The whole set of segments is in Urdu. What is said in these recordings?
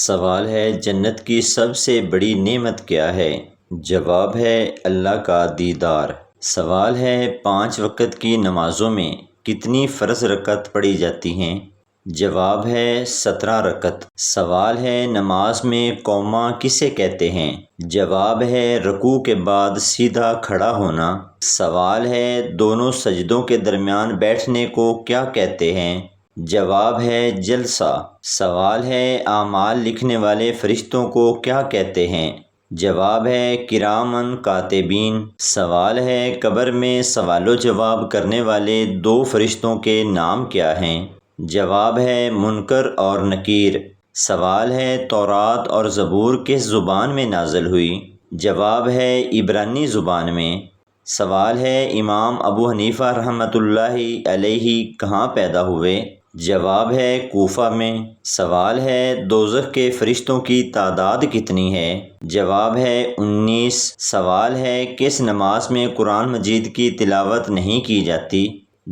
سوال ہے جنت کی سب سے بڑی نعمت کیا ہے؟ جواب ہے اللہ کا دیدار۔ سوال ہے 5 وقت کی نمازوں میں کتنی فرض رکعت پڑھی جاتی ہیں؟ جواب ہے 17 رکعت۔ سوال ہے نماز میں قوما کسے کہتے ہیں؟ جواب ہے رکوع کے بعد سیدھا کھڑا ہونا۔ سوال ہے دونوں سجدوں کے درمیان بیٹھنے کو کیا کہتے ہیں؟ جواب ہے جلسہ۔ سوال ہے اعمال لکھنے والے فرشتوں کو کیا کہتے ہیں؟ جواب ہے کرامن کاتبین۔ سوال ہے قبر میں سوال و جواب کرنے والے 2 فرشتوں کے نام کیا ہیں؟ جواب ہے منکر اور نکیر۔ سوال ہے تورات اور زبور کس زبان میں نازل ہوئی؟ جواب ہے عبرانی زبان میں۔ سوال ہے امام ابو حنیفہ رحمۃ اللہ علیہ کہاں پیدا ہوئے؟ جواب ہے کوفہ میں۔ سوال ہے دوزخ کے فرشتوں کی تعداد کتنی ہے؟ جواب ہے 19۔ سوال ہے کس نماز میں قرآن مجید کی تلاوت نہیں کی جاتی؟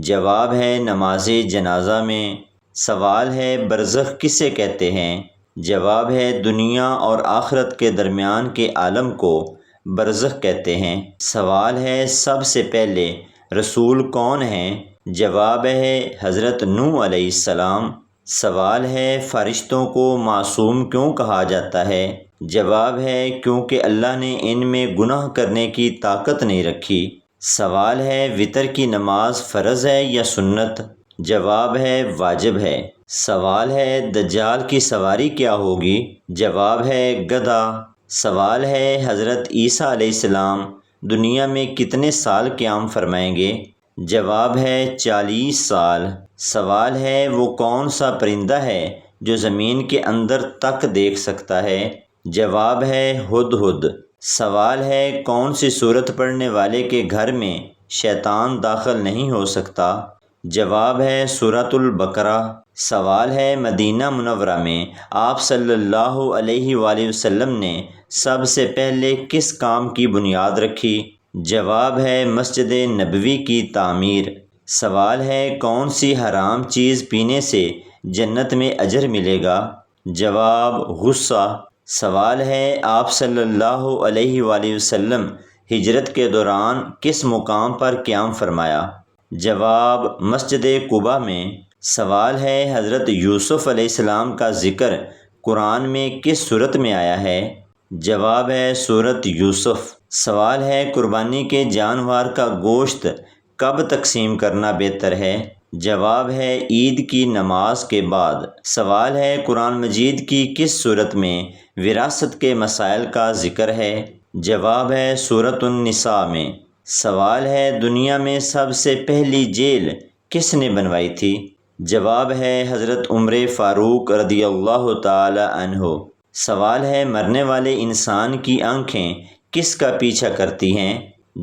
جواب ہے نماز جنازہ میں۔ سوال ہے برزخ کسے کہتے ہیں؟ جواب ہے دنیا اور آخرت کے درمیان کے عالم کو برزخ کہتے ہیں۔ سوال ہے سب سے پہلے رسول کون ہیں؟ جواب ہے حضرت نوح علیہ السلام۔ سوال ہے فرشتوں کو معصوم کیوں کہا جاتا ہے؟ جواب ہے کیونکہ اللہ نے ان میں گناہ کرنے کی طاقت نہیں رکھی۔ سوال ہے وتر کی نماز فرض ہے یا سنت؟ جواب ہے واجب ہے۔ سوال ہے دجال کی سواری کیا ہوگی؟ جواب ہے گدھا۔ سوال ہے حضرت عیسیٰ علیہ السلام دنیا میں کتنے سال قیام فرمائیں گے؟ جواب ہے 40 سال۔ سوال ہے وہ کون سا پرندہ ہے جو زمین کے اندر تک دیکھ سکتا ہے؟ جواب ہے ہدہد۔ سوال ہے کون سی سورت پڑھنے والے کے گھر میں شیطان داخل نہیں ہو سکتا؟ جواب ہے سورۃ البقرہ۔ سوال ہے مدینہ منورہ میں آپ صلی اللہ علیہ وآلہ وسلم نے سب سے پہلے کس کام کی بنیاد رکھی؟ جواب ہے مسجد نبوی کی تعمیر۔ سوال ہے کون سی حرام چیز پینے سے جنت میں اجر ملے گا؟ جواب غصہ۔ سوال ہے آپ صلی اللہ علیہ وآلہ وسلم ہجرت کے دوران کس مقام پر قیام فرمایا؟ جواب مسجد قباء میں۔ سوال ہے حضرت یوسف علیہ السلام کا ذکر قرآن میں کس سورت میں آیا ہے؟ جواب ہے سورۃ یوسف۔ سوال ہے قربانی کے جانور کا گوشت کب تقسیم کرنا بہتر ہے؟ جواب ہے عید کی نماز کے بعد۔ سوال ہے قرآن مجید کی کس سورت میں وراثت کے مسائل کا ذکر ہے؟ جواب ہے سورۃ النساء میں۔ سوال ہے دنیا میں سب سے پہلی جیل کس نے بنوائی تھی؟ جواب ہے حضرت عمر فاروق رضی اللہ تعالی عنہ۔ سوال ہے مرنے والے انسان کی آنکھیں کس کا پیچھا کرتی ہیں؟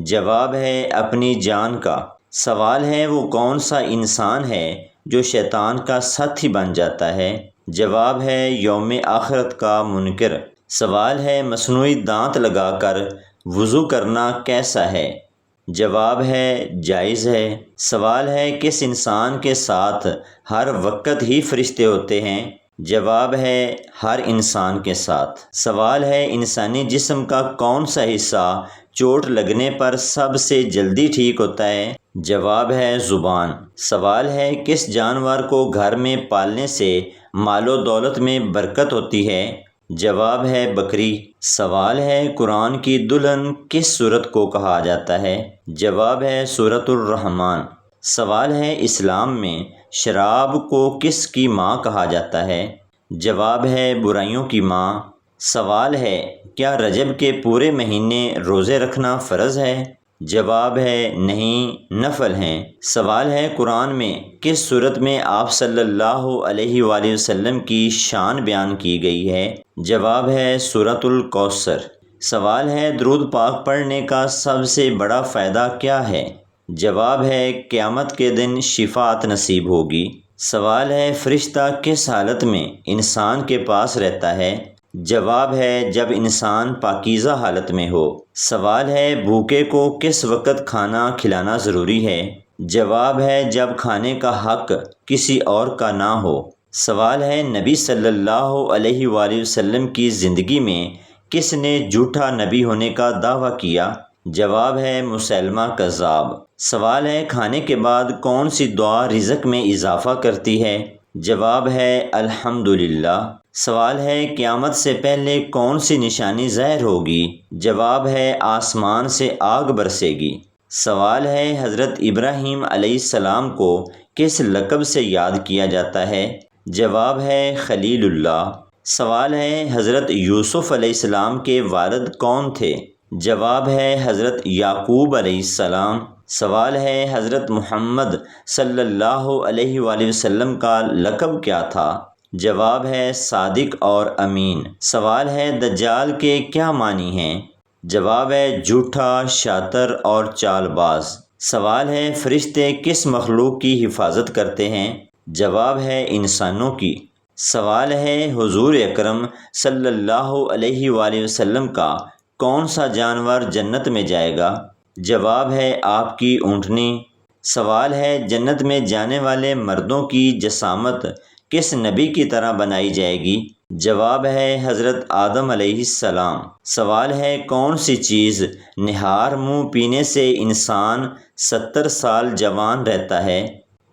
جواب ہے اپنی جان کا۔ سوال ہے وہ کون سا انسان ہے جو شیطان کا ساتھی بن جاتا ہے؟ جواب ہے یوم آخرت کا منکر۔ سوال ہے مصنوعی دانت لگا کر وضو کرنا کیسا ہے؟ جواب ہے جائز ہے۔ سوال ہے کس انسان کے ساتھ ہر وقت ہی فرشتے ہوتے ہیں؟ جواب ہے ہر انسان کے ساتھ۔ سوال ہے انسانی جسم کا کون سا حصہ چوٹ لگنے پر سب سے جلدی ٹھیک ہوتا ہے؟ جواب ہے زبان۔ سوال ہے کس جانور کو گھر میں پالنے سے مال و دولت میں برکت ہوتی ہے؟ جواب ہے بکری۔ سوال ہے قرآن کی دلہن کس سورت کو کہا جاتا ہے؟ جواب ہے سورۃ الرحمن۔ سوال ہے اسلام میں شراب کو کس کی ماں کہا جاتا ہے؟ جواب ہے برائیوں کی ماں۔ سوال ہے کیا رجب کے پورے مہینے روزے رکھنا فرض ہے؟ جواب ہے نہیں، نفل ہیں۔ سوال ہے قرآن میں کس سورت میں آپ صلی اللہ علیہ وآلہ وسلم کی شان بیان کی گئی ہے؟ جواب ہے سورۃ الکوثر۔ سوال ہے درود پاک پڑھنے کا سب سے بڑا فائدہ کیا ہے؟ جواب ہے قیامت کے دن شفاعت نصیب ہوگی۔ سوال ہے فرشتہ کس حالت میں انسان کے پاس رہتا ہے؟ جواب ہے جب انسان پاکیزہ حالت میں ہو۔ سوال ہے بھوکے کو کس وقت کھانا کھلانا ضروری ہے؟ جواب ہے جب کھانے کا حق کسی اور کا نہ ہو۔ سوال ہے نبی صلی اللہ علیہ وآلہ وسلم کی زندگی میں کس نے جھوٹا نبی ہونے کا دعویٰ کیا؟ جواب ہے مسیلمہ کذاب۔ سوال ہے کھانے کے بعد کون سی دعا رزق میں اضافہ کرتی ہے؟ جواب ہے الحمدللہ۔ سوال ہے قیامت سے پہلے کون سی نشانی ظاہر ہوگی؟ جواب ہے آسمان سے آگ برسے گی۔ سوال ہے حضرت ابراہیم علیہ السلام کو کس لقب سے یاد کیا جاتا ہے؟ جواب ہے خلیل اللہ۔ سوال ہے حضرت یوسف علیہ السلام کے والد کون تھے؟ جواب ہے حضرت یعقوب علیہ السلام۔ سوال ہے حضرت محمد صلی اللہ علیہ وآلہ وسلم کا لقب کیا تھا؟ جواب ہے صادق اور امین۔ سوال ہے دجال کے کیا معنی ہیں؟ جواب ہے جھوٹا، شاطر اور چال باز۔ سوال ہے فرشتے کس مخلوق کی حفاظت کرتے ہیں؟ جواب ہے انسانوں کی۔ سوال ہے حضور اکرم صلی اللہ علیہ وآلہ وسلم کا کون سا جانور جنت میں جائے گا؟ جواب ہے آپ کی اونٹنی۔ سوال ہے جنت میں جانے والے مردوں کی جسامت کس نبی کی طرح بنائی جائے گی؟ جواب ہے حضرت آدم علیہ السلام۔ سوال ہے کون سی چیز نہار منہ پینے سے انسان 70 سال جوان رہتا ہے؟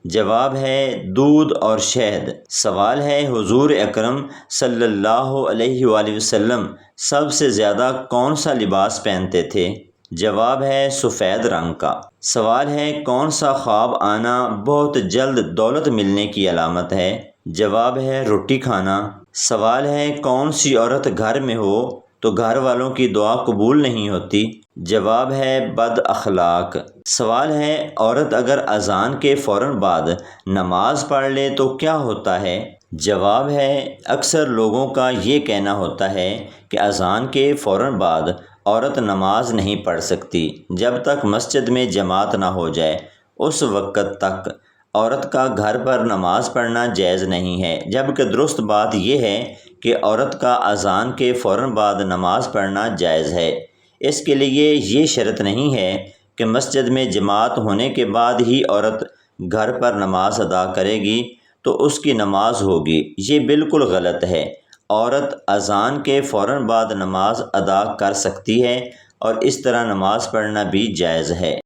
جواب ہے دودھ اور شہد۔ سوال ہے حضور اکرم صلی اللہ علیہ وآلہ وسلم سب سے زیادہ کون سا لباس پہنتے تھے؟ جواب ہے سفید رنگ کا۔ سوال ہے کون سا خواب آنا بہت جلد دولت ملنے کی علامت ہے؟ جواب ہے روٹی کھانا۔ سوال ہے کون سی عورت گھر میں ہو تو گھر والوں کی دعا قبول نہیں ہوتی؟ جواب ہے بد اخلاق۔ سوال ہے عورت اگر اذان کے فوراً بعد نماز پڑھ لے تو کیا ہوتا ہے؟ جواب ہے اکثر لوگوں کا یہ کہنا ہوتا ہے کہ اذان کے فوراً بعد عورت نماز نہیں پڑھ سکتی جب تک مسجد میں جماعت نہ ہو جائے، اس وقت تک عورت کا گھر پر نماز پڑھنا جائز نہیں ہے، جبکہ درست بات یہ ہے کہ عورت کا اذان کے فوراً بعد نماز پڑھنا جائز ہے۔ اس کے لیے یہ شرط نہیں ہے کہ مسجد میں جماعت ہونے کے بعد ہی عورت گھر پر نماز ادا کرے گی تو اس کی نماز ہوگی۔ یہ بالکل غلط ہے۔ عورت اذان کے فوراً بعد نماز ادا کر سکتی ہے اور اس طرح نماز پڑھنا بھی جائز ہے۔